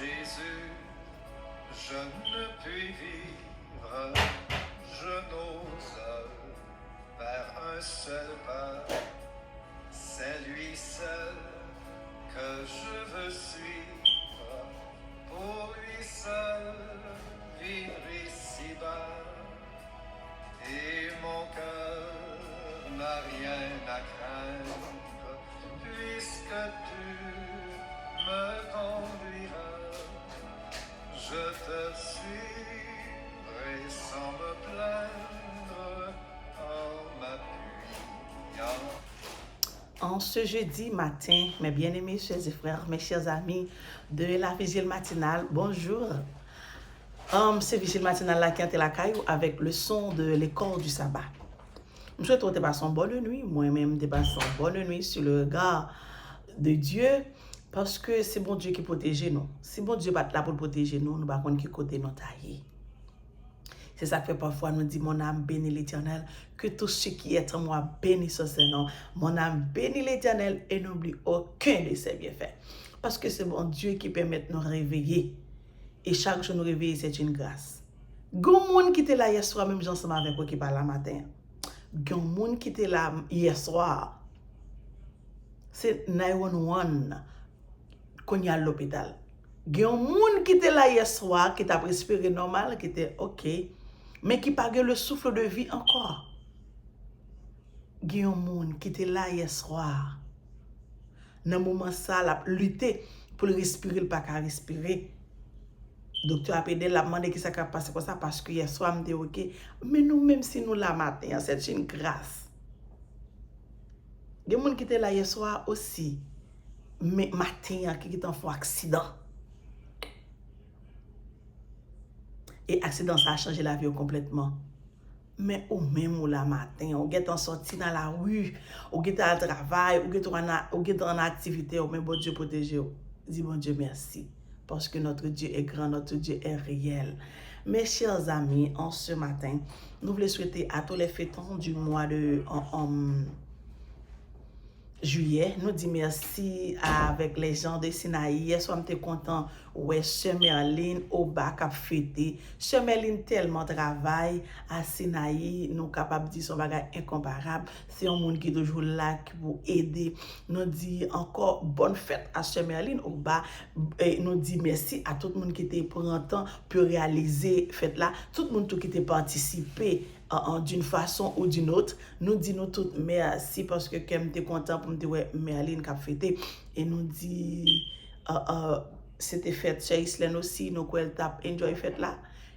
Jésus, je ne puis vivre, je n'ose faire un seul pas. C'est lui seul que je veux suivre, pour lui seul vivre ici-bas. Et mon cœur n'a rien à craindre, puisque tu me conduiras. Je te suivrai sans me plaindre, en m'appuyant. En ce jeudi matin, mes bien-aimés chers et frères, mes chers amis de la vigile matinale, bonjour. C'est vigile matinale là qui est la caillou avec le son de l'école du sabbat. Je souhaite que vous passez une bonne nuit, moi-même, je passe une bonne nuit sur le regard de Dieu, parce que c'est bon Dieu qui protège nous. Si bon Dieu n'est pas là pour protéger nous, nous ne savons pas qui côté nous tailler. C'est ça que fait parfois nous dit mon âme bénit l'Éternel, que tout ce qui est en moi bénisse son Seigneur. Mon âme bénit l'Éternel et n'oublie aucun de ses bienfaits. Parce que c'est bon Dieu qui permet de nous réveiller. Et chaque jour nous réveiller, c'est une grâce. Gon moun qui était là hier soir, même ensemble avec vous qui parle la matin. Gon moun qui était là hier soir. C'est 911 qu'on y a à l'hôpital. Gon moun qui était là hier soir, qui t'a respiré normal, qui était OK, mais qui pas le souffle de vie encore. Gon moun qui était là hier soir. Dans moment ça, la lutter pour respirer, pas qu'à respirer. Docteur a aidé la demandé qui ça a passé comme ça parce que hier soir me dit OK, mais nous même si nous la matin, c'est une grâce. Il y a des gens qui étaient là hier soir aussi, mais matin qui ont fait un accident. Et accident ça a changé la vie complètement. Mais au même la matin, on est sorti dans la rue, on est à travail, on est en activité, mais bon Dieu protège. Dis bon Dieu merci. Parce que notre Dieu est grand, notre Dieu est réel. Mes chers amis, en ce matin, nous voulons souhaiter à tous les fêtons du mois de juillet. Nous disons merci avec les gens de Sinaï. Hier soir, je suis content. Ouais, Sœur Merline au bac a fêté. Sœur Merline tellement travaille à Sinaï. Nous sommes capables de dire son bagage incomparable. C'est un monde qui est toujours là pour aider. Nous disons encore bonne fête à Sœur Merline au bas. Nous disons merci à tout le monde qui était pour un temps pour réaliser fête là. Tout le monde qui était participé d'une façon ou d'une autre. Nous disons tous merci parce que comme t'es content pour me dire ouais Merline qui a fêté et nous dit c'était fête chez Islen aussi nous quoi elle tape enjoy fête là.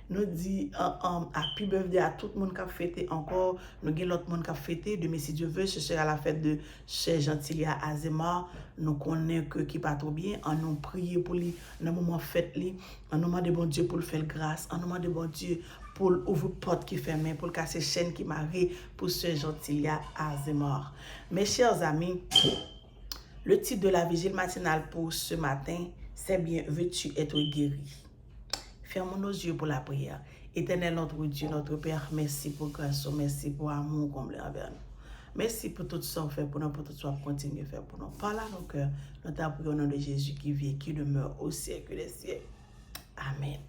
Nous dit happy birthday à tout le monde qui a fêté encore. Nous avons l'autre monde qui a fêté demain si Dieu veut ce sera la fête de chez Gentilia Azemar. Nous connaissons que qui pas trop bien en nous prier pour lui dans le moment fête lui en nous demander bon Dieu pour le faire grâce en nous demander bon Dieu pour ouvrir porte qui ferme, pour casser chaîne qui marie, pour ce Gentilia Azemar. Mes chers amis, le titre de la vigile matinale pour ce matin, c'est bien, veux-tu être guéri? Fermons nos yeux pour la prière. Éternel notre Dieu, notre Père, merci pour grâce, merci pour amour comblé envers nous. Merci pour tout ce qu'on fait pour nous, pour tout ce qu'on continue à faire pour nous. Parle à nos cœurs, nous t'en prions au nom de Jésus qui vit et qui demeure au siècle des siècles. Amen.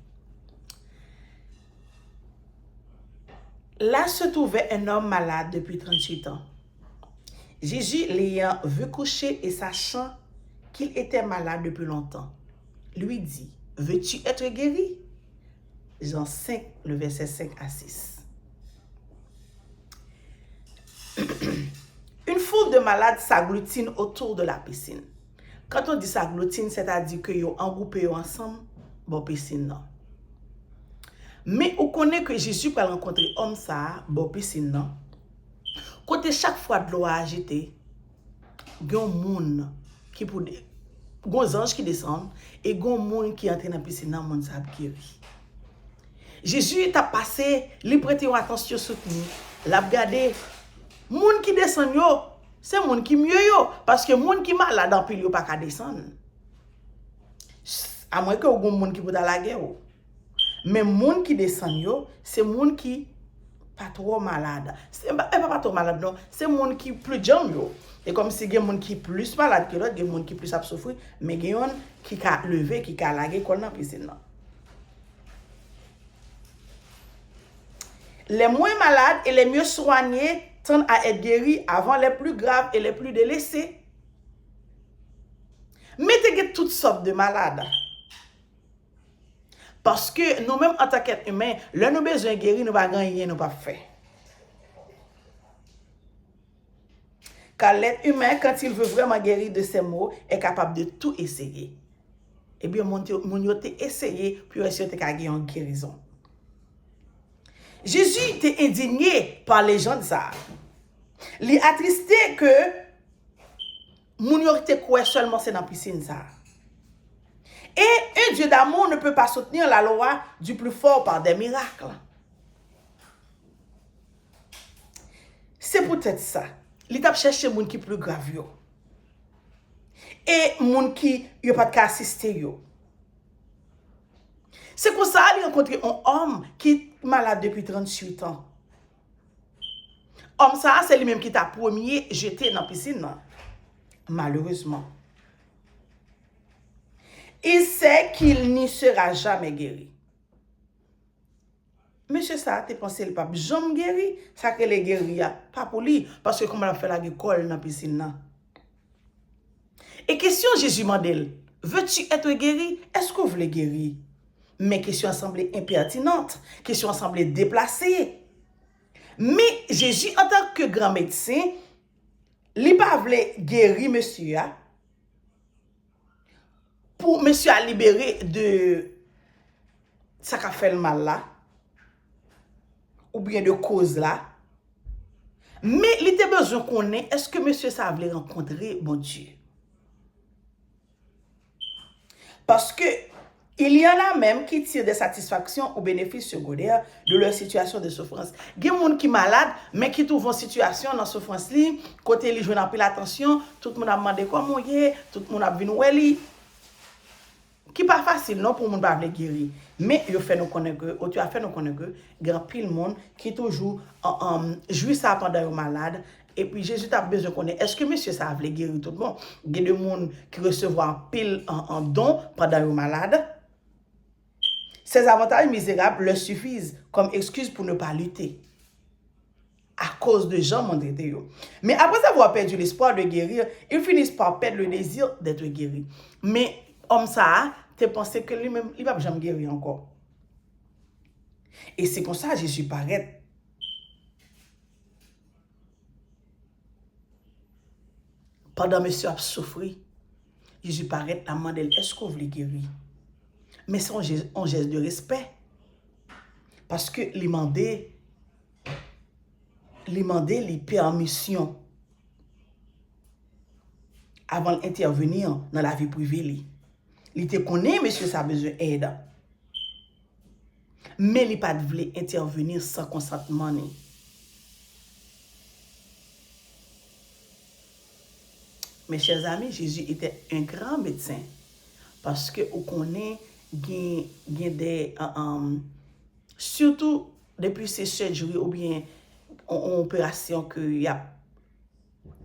Là se trouvait un homme malade depuis 38 ans. Jésus l'ayant vu coucher et sachant qu'il était malade depuis longtemps, lui dit, veux-tu être guéri? Jean 5, le verset 5 à 6. Une foule de malades s'agglutine autour de la piscine. Quand on dit s'agglutine, c'est-à-dire que yo engroupé ensemble, bon piscine non. Mais on connaît que Jésus peut rencontrer homme ça, bon piscine non. Côté chaque fois de l'eau agitée, gon moun qui pour gon ange qui descend et gon moun qui entre dans piscine nan moun ça guéri. Jésus est passé, li prêter attention soutenue, l'a regarder moun qui descend yo, c'est moun qui mieux yo parce que moun qui malade en pile yo pas ka descendre. À moins que gon moun qui pour dans la guerre. Mais moun qui descend yo, c'est moun qui pas trop malade. C'est pas trop malade, non. C'est monde qui plus jam yo. Et comme si il y a monde qui plus malade que l'autre, il y a monde qui plus a souffrir, mais il y a monde qui a levé, qui a lagué dans la piscine. Les moins malades et les mieux soignés tendent à être guéris avant les plus graves et les plus délaissés. Mettez toutes sortes de malades. Parce que nous-mêmes, en tant qu'être humain, là, nous avons besoin de guérir, nous ne pouvons pas gagner, nous ne pouvons pas faire. Car l'être humain, quand il veut vraiment guérir de ses maux, est capable de tout essayer. Eh bien, mon a essayé, puis essayer de gagner en guérison. Jésus était indigné par les gens de ça. Il a attristé que mon était quoi seulement c'est dans la piscine ça. Et un Dieu d'amour ne peut pas soutenir la loi du plus fort par des miracles. C'est peut-être ça. Il a cherché les gens qui sont plus graves. Et les gens qui n'ont pas d'assister. C'est pour ça qu'il a rencontré un homme qui est malade depuis 38 ans. Homme ça, c'est lui-même qui t'a premier jeté dans la piscine. Malheureusement. Il sait qu'il n'y sera jamais guéri. Monsieur ça, tu penses le pape jamais guéri? Ça que les guéris, pas pour lui. Parce que comme on a fait la école dans la piscine. Et question Jésus Mandel, veux-tu être guéri? Est-ce que vous voulez guérir? Mais question semblait impertinente. Question semblait déplacée. Mais Jésus, en tant que grand médecin, il n'a pas voulu guérir monsieur. Pour monsieur à libérer de ça qui a fait le mal là. Ou bien de cause là. Mais il était besoin qu'on ait, est-ce que monsieur ça voulait rencontrer mon Dieu? Parce que il y en a même qui tirent des satisfactions ou bénéfices secondaires de leur situation de souffrance. Il y a des gens qui sont malades, mais qui trouvent une situation dans la souffrance, côté ils jouent un peu l'attention, tout le monde a demandé comment il est, tout le monde a vu nous, qui n'est pas facile non pour le monde qui guérir. Mais il fait nous connaître que, tu as fait nous connaître que, il y a pile monde qui toujours jouit ça pendant un malade. Et puis Jésus a besoin de connaître, est-ce que monsieur ça voulait guérir tout le monde? Il y a des gens qui reçoivent un pile en don pendant un malade. Ces avantages misérables leur suffisent comme excuse pour ne pas lutter. À cause de gens mandés. Mais après avoir perdu l'espoir de guérir, ils finissent par perdre le désir d'être guéris. Mais homme ça, tu pensé que lui-même, il ne va jamais guérir encore. Et c'est comme ça que Jésus paraît. Pendant que monsieur a souffert, Jésus paraît à demander, est-ce qu'on veut guérir? Mais c'est un geste de respect. Parce que il demandait les permissions avant d'intervenir dans la vie privée. Il te connaît, monsieur, ça a besoin d'aide. Mais il n'a pas voulu intervenir sans consentement. Mes chers amis, Jésus était un grand médecin. Parce que on connaît des surtout depuis ces surgeries ou bien en opération que y a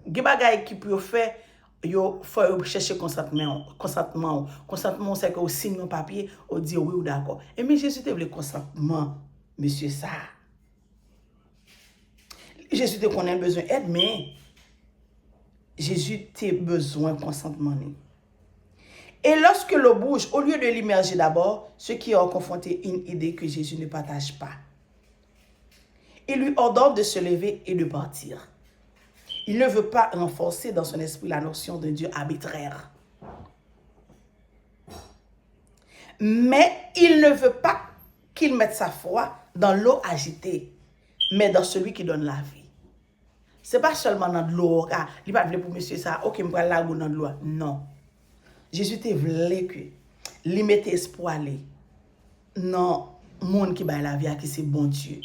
des bagages qui peuvent faire, il faut chercher consentement. Consentement, c'est que vous signez un papier, vous dites oui ou d'accord. Et mais Jésus te voulait consentement, monsieur ça. Jésus te connaît besoin d'aide, mais Jésus te besoin de consentement. Et lorsque l'eau bouge, au lieu de l'immerger d'abord, ceux qui ont confronté une idée que Jésus ne partage pas. Il lui ordonne de se lever et de partir. Il ne veut pas renforcer dans son esprit la notion d'un Dieu arbitraire. Mais il ne veut pas qu'il mette sa foi dans l'eau agitée, mais dans celui qui donne la vie. Ce n'est pas seulement dans de l'eau, il va pour monsieur ça, ok, je vais là ou dans de l'eau. Non. Jésus te voulait que il mette espoir dans le monde qui bat la vie, qui c'est bon Dieu,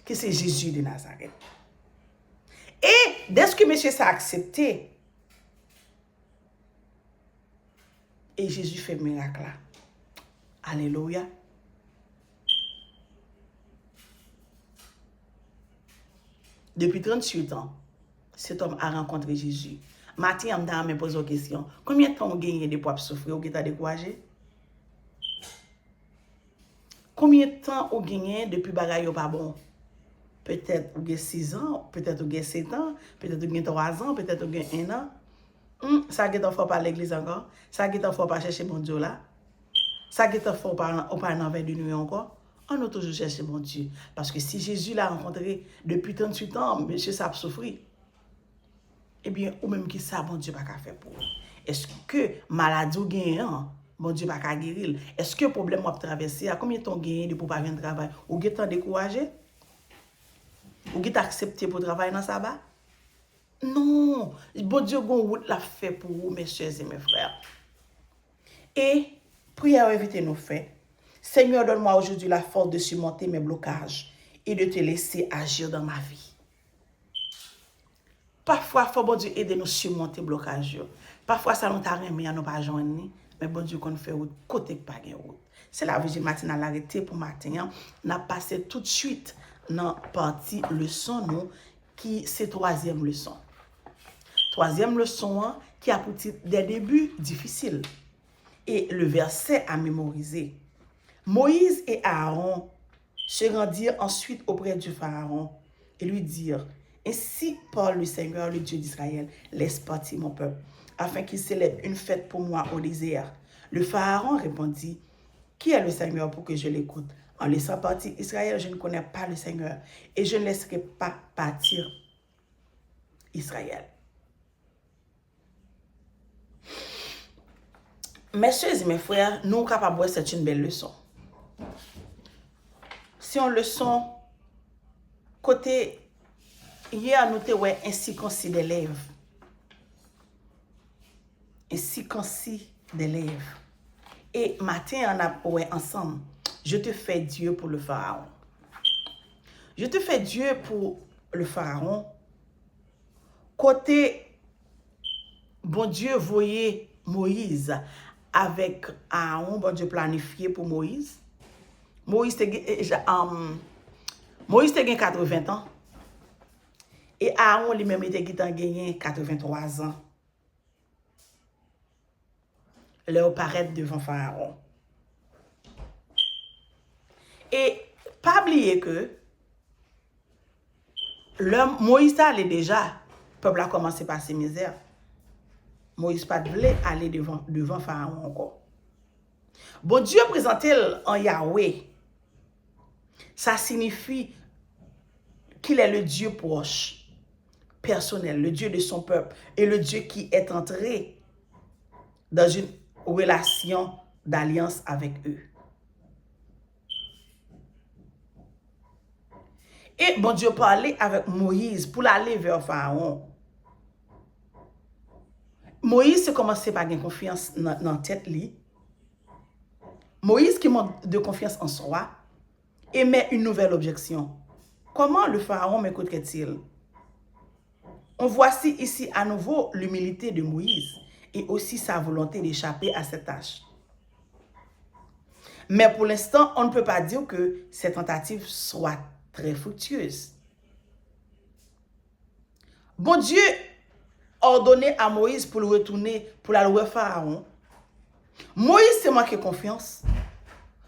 qui c'est Jésus de Nazareth. Et dès que monsieur s'est accepté, et Jésus fait miracle là. Alléluia. Depuis 38 ans, cet homme a rencontré Jésus. Matin, je me pose une question. Combien de temps vous gagnez de pour souffrir ou qui t'a découragé? Combien de temps vous gagnez depuis bagaille pas bon? Peut-être vous avez 6 ans, peut-être vous avez 7 ans, peut-être vous avez 3 ans, peut-être vous avez 1 an. Ça qui est faut pas l'église encore. Ça qui est faut pas chercher mon Dieu là. Ça qui est faut pas dans de nuit encore. On a toujours cherché mon Dieu. Parce que si Jésus l'a rencontré depuis 38 ans, monsieur ça a souffert. Eh bien, ou même qui ça, mon Dieu pas qu'à faire pour. Est-ce que maladie ou gagne, mon Dieu pas qu'à guérir? Est-ce que problème ou traverser, à combien de temps gagne pour pas venir travailler? Ou vous êtes découragé? Ou vous êtes accepté pour travailler dans ça bas? Non, bon Dieu route l'a fait pour vous, mes chers et mes frères. Et prière éviter nos faits. Seigneur, donne-moi aujourd'hui la force de surmonter mes blocages et de te laisser agir dans ma vie. Parfois, il faut bon Dieu aider nous à surmonter le blocage. Parfois, ça nous t'a remis à nous pas joindre, mais bon Dieu qu'on fait route côté pas gain route. C'est la vigile matinale arrêté pour matin. On a passé tout de suite dans partie leçon nous qui c'est troisième leçon. Troisième leçon qui a pour titre des débuts difficiles. Et le verset à mémoriser. Moïse et Aaron se rendirent ensuite auprès du Pharaon et lui dirent: ainsi parle le Seigneur, le Dieu d'Israël, laisse partir mon peuple, afin qu'il célèbre une fête pour moi au désert. Le Pharaon répondit: qui est le Seigneur pour que je l'écoute? En laissant partir Israël, je ne connais pas le Seigneur et je ne laisserai pas partir Israël. Mes soeurs et mes frères, nous sommes capables de voir c'est une belle leçon. Si on leçon, côté, hier nous avons ainsi concis des lèvres. Ainsi concis des lèvres. Et matin, on a ouais, ensemble, je te fais Dieu pour le Pharaon. Je te fais Dieu pour le Pharaon. Côté, bon Dieu voyait Moïse avec Aaron, bon Dieu planifié pour Moïse. Moïse était 80 ans. Et Aaron lui-même était gagné 83 ans. Leur paraître devant Pharaon. Et pas oublier que l'homme Moïse allait déjà, le peuple a commencé par ses misères. Moïse pas voulait aller devant Pharaon encore. Bon Dieu présentait en Yahweh. Ça signifie qu'il est le Dieu proche, personnel, le Dieu de son peuple et le Dieu qui est entré dans une relation d'alliance avec eux. Et bon Dieu parlait avec Moïse pour aller vers Pharaon. Moïse commençait par avoir confiance dans la tête. Moïse qui manque de confiance en soi émet une nouvelle objection. Comment le Pharaon m'écouterait-il? On voit ici à nouveau l'humilité de Moïse et aussi sa volonté d'échapper à cette tâche. Mais pour l'instant, on ne peut pas dire que cette tentative soit très fructueuse. Bon Dieu ordonné à Moïse pour le retourner pour la loi Pharaon. Moïse s'est manqué confiance.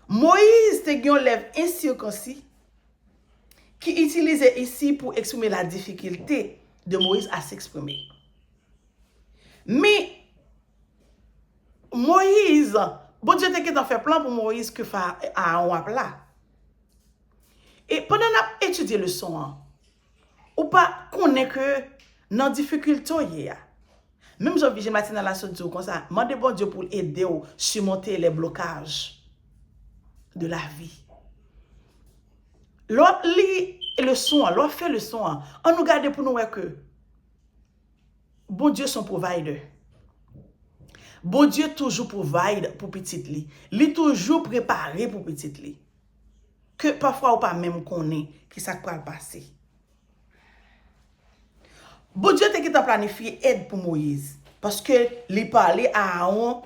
Moïse te une lèvre incirconcis qui utilisait ici pour exprimer la difficulté de Moïse à s'exprimer. Mais Moïse, bon Dieu te fait plan pour Moïse que Pharaon a là. Et pendant qu'on a étudié le son, ou pas qu'on est que dans difficulté même si je matin dans la sortie comme ça, demandez bon Dieu pour aider à surmonter les blocages de la vie. L'autre lit le son, l'autre fait le son, on nous garde pour nous que bon Dieu son provider. Bon Dieu toujours provide pour petite li. Li toujours préparé pour petite li. Que parfois ou pas même connaît qui ça va passer. Bon Dieu te qui t'a planifié aide pour Moïse parce que li parlait à Aaron.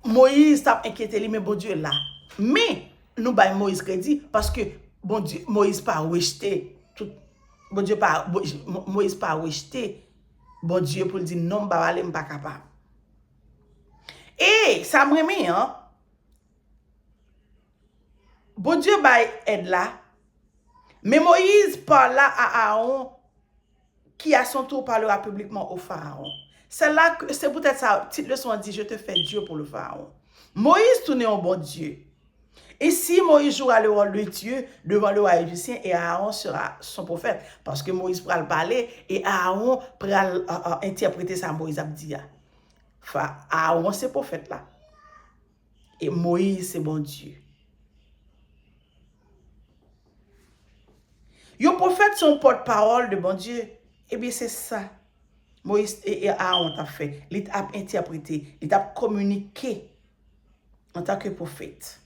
Moïse t'a inquiété lui mais bon Dieu là. Mais nous ba Moïse crédit parce que bon Dieu, Moïse pas rejeté. Tout, bon Dieu pas, Moïse pas rejeté. Bon Dieu pour dire non, bah aller, pas capable. Et ça me remet, hein. Bon Dieu bah aide là. Mais Moïse parle là à Aaron qui à son tour parlera publiquement au pharaon. C'est là que c'est peut-être ça, petite leçon dit je te fais Dieu pour le pharaon. Moïse tourne en bon Dieu. Et si Moïse jouera le rôle de Dieu devant le roi égyptien et Aaron sera son prophète parce que Moïse pourra le parler et Aaron pourra interpréter ça Moïse a dit. Enfin, Aaron c'est prophète là. Et Moïse c'est bon Dieu. Yon prophète son porte-parole de bon Dieu. Eh bien c'est ça. Moïse et Aaron t'a fait. Il a interprété, il a communiqué en tant que prophète.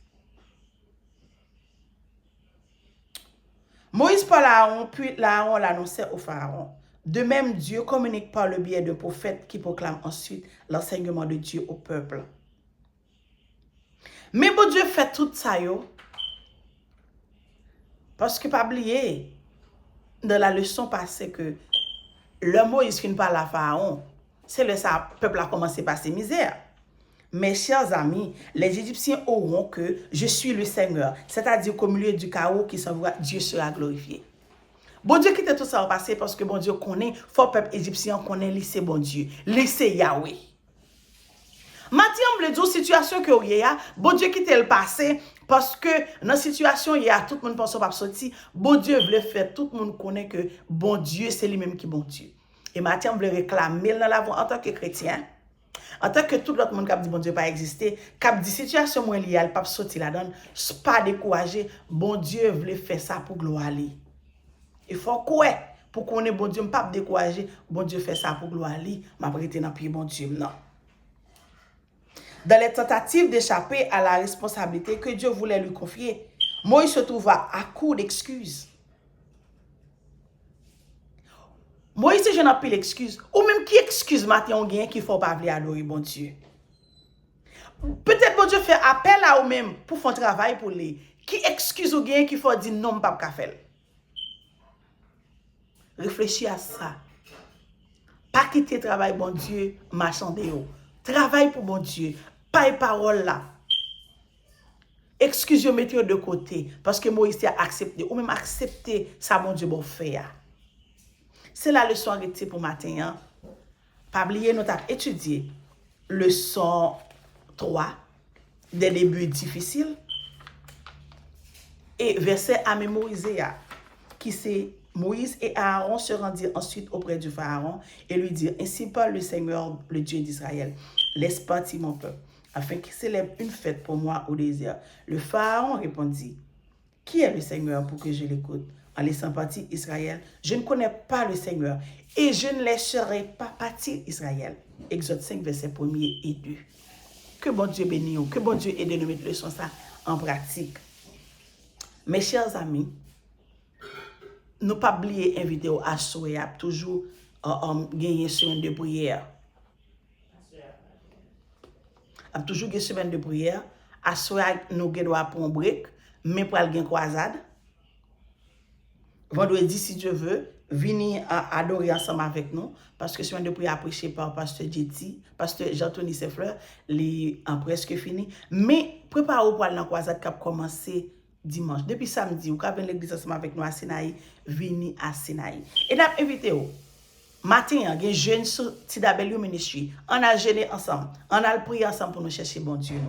Moïse parle à Aaron, puis Aaron l'annonçait au pharaon. De même, Dieu communique par le biais de prophètes qui proclament ensuite l'enseignement de Dieu au peuple. Mais bon Dieu fait tout ça, yo. Parce que pas oublier, dans la leçon passée que le Moïse finit par la pharaon, c'est le peuple a commencé par ses misères. Mes chers amis, les Égyptiens auront que je suis le Seigneur, c'est-à-dire qu'au milieu du chaos qui s'envoie, Dieu sera glorifié. Bon Dieu quitte tout ça au passé parce que bon Dieu connaît, fort peuple égyptien connaît lycée bon Dieu, lycée Yahweh. Maintenant, je dire situation que y a, bon Dieu quitte le passé parce que dans la situation il y a tout le monde pense pas sortir, bon Dieu veut faire tout le monde connaît que bon Dieu c'est lui-même qui bon Dieu. Et maintenant, je veux réclamer dans la voie en tant que chrétien. En tant que tout l'autre monde qui a dit bon Dieu pas existé, qui a dit situation moins liée, pas sortir là-dedans, pas décourager, bon Dieu veut faire ça pour gloire. Il faut quoi pour qu'on ait bon Dieu, pas décourager, bon Dieu fait ça pour gloire, m'a prêté dans pied bon Dieu non. Dans les tentatives d'échapper à la responsabilité que Dieu voulait lui confier, Moïse se trouva à court d'excuses. Moïse, je n'ai plus l'excuse. Ou même qui excuse maintenant qu'il ne faut pas adorer bon Dieu. Peut-être bon Dieu fait appel à vous-même pour faire un travail pour lui. Qui excuse ou bien qu'il faut dire non, pas faire. Réfléchis à ça. Pas quitter le travail bon Dieu, marchander. Travail pour bon Dieu. Pas les paroles là. Excusez-moi, mettez de côté. Parce que Moïse a accepté. Ou même accepté ça, bon Dieu, bon fait. C'est la leçon arrêtée pour matin. Hein? Pas oublier, nous avons étudié leçon 3 des débuts difficiles et verset à mémoriser qui c'est Moïse et Aaron se rendirent ensuite auprès du pharaon et lui dirent ainsi parle le Seigneur, le Dieu d'Israël, laisse partir mon peuple afin qu'il célèbre une fête pour moi au désert. Le pharaon répondit, qui est le Seigneur pour que je l'écoute? En laissant partir Israël, je ne connais pas le Seigneur et je ne laisserai pas partir Israël. Exode 5, versets 1 et 2. Que bon Dieu bénisse, que bon Dieu aide nous mettre leçon ça en pratique. Mes chers amis, ne pas oublier une vidéo à souhait, toujours gagner semaine de prière. Toujours gagner semaine de prière. À souhait, nous devons pour un break, mais pour aller croisade. Vendredi, si Dieu veut, venir adorer ensemble avec nous, parce que semaine de prière prêchée par Pasteur Jetty, Pasteur Jean-Tony Sefleur, les en presque fini. Mais préparez-vous pour aller dans la croisade qui a commencé dimanche. Depuis samedi, vous avez l'église ensemble avec nous à Sinaï, venir à Sinaï. Et nous avons invité vous. Matin, il y a des jeunes sur TW Ministry. On a jeûné ensemble. On a prié ensemble pour nous chercher bon Dieu.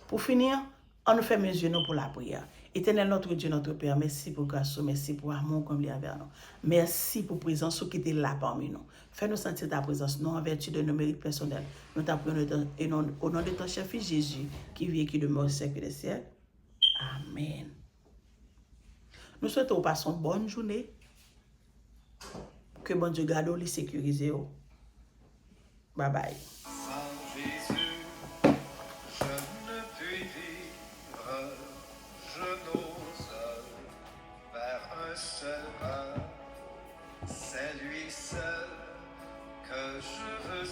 Pour finir, on nous fait mes yeux pour la prière. Éternel notre Dieu, notre Père, merci pour grâce, merci pour amour comme il y a vers nous. Merci pour présence qui était là parmi nous. Fais-nous sentir ta présence, non en vertu de nos mérites personnels. Nous t'appelons au nom de ton chef fils Jésus, qui vit et qui demeure au siècle des siècles. Amen. Nous souhaitons passer une bonne journée. Que bon Dieu garde les sécuriser. Bye bye. Sans Jésus, je ne puis vivre, je n'ose faire un seul pas. C'est lui seul que je veux